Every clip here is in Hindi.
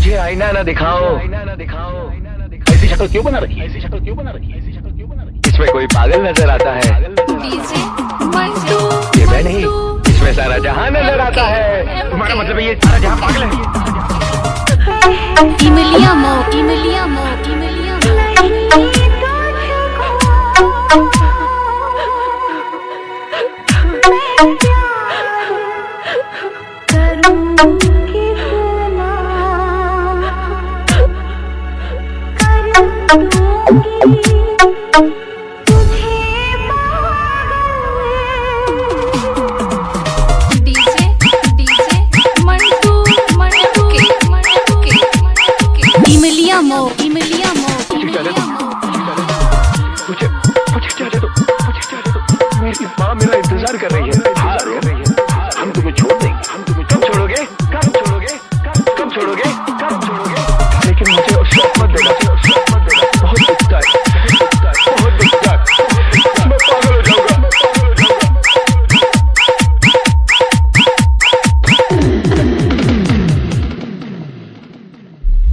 मुझे आईना ना दिखाओ, ऐसी शक्ल क्यों बना रखी है? इसमें कोई पागल नजर आता है। ये मैं नहीं, इसमें सारा जहां नजर आता है। तुम्हारा मतलब ये सारा जहां पागल है? इमिलिया मो, इमिलिया मो, इमिलिया मो। इमिलिया मो, इमिलिया मो, इमिलिया मो। मुझे जाने दो, मेरी माँ मेरा इंतजार कर रही है। हम तुम्हें छोड़ देंगे। कब छोड़ोगे? लेकिन मुझे उस वक्त मत देना, बहुत दुखता है, मैं पागल हो जाऊंगा।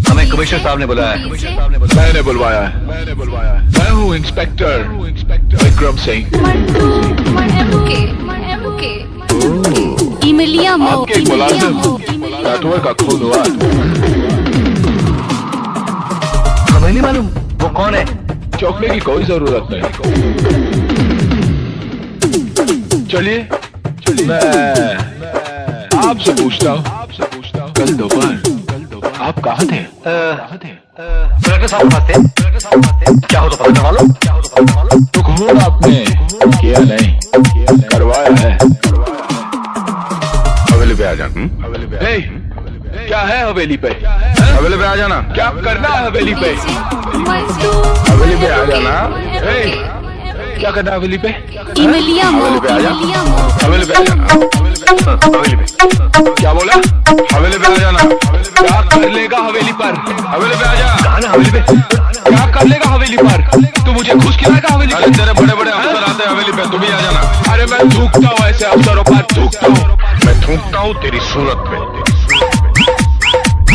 हमें कमिश्नर साहब ने बुलाया है। मैंने बुलवाया है। मैं हूँ इंस्पेक्टर विक्रम सिंह। इमिलिया मो, आपके एक इमिलिया मुलाजिम मो, इमिलिया राठौर का खून हुआ। हमें नहीं मालूम वो कौन है। चौंकने की कोई जरूरत नहीं। चलिए मैं आपसे पूछता हूँ, कल दोपहर आप कहाँ थे? कलेक्टर साहब के पास थे। क्या हो तो पता करवा लो। तो खून आपने किया नहीं, करवाया है। हवेली पे आ जाना। क्या है हवेली पे? हवेली पे आ जाना। क्या करना है हवेली पे? हवेली पे आ जाना। क्या करना है हवेली पे? इमिलिया मो, हवेली पे आ जा। इमिलिया मो। हवेली पे आ जाना। हवेली पे। क्या बोला? हवेली पे आ जाना। क्या कर लेगा हवेली पर? हवेली पे आ जा। कहाँ ना हवेली पे? क्या कर लेगा हवेली पर? तू मुझे घुस खिलाएगा हवेली पे? तेरे बड़े बड़े अफसर आते हैं हवेली पे, तू भी आ जाना। अरे मैं थूकता हूँ ऐसे अफसरों पर, थूकता हूँ। मैं थूकता हूँ तेरी सूरत पे।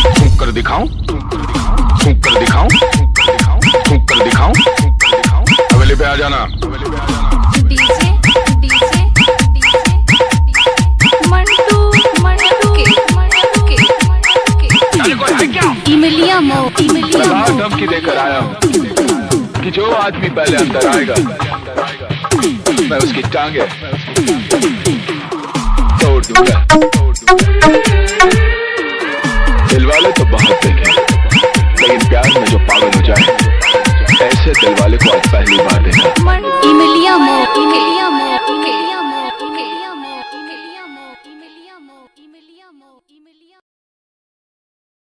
थूक कर दिखाऊं? थूक कर दिखाऊं? थूक कर दिखाऊं? हवेली पे आ जाना। इमिलिया मो, इमिलिया मो। धमकी देकर आया हूँ कि जो आदमी पहले अंदर आएगा मैं उसकी टांगे तोड़ दूंगा। दिल वाले तो बहुत देखे, लेकिन प्यार में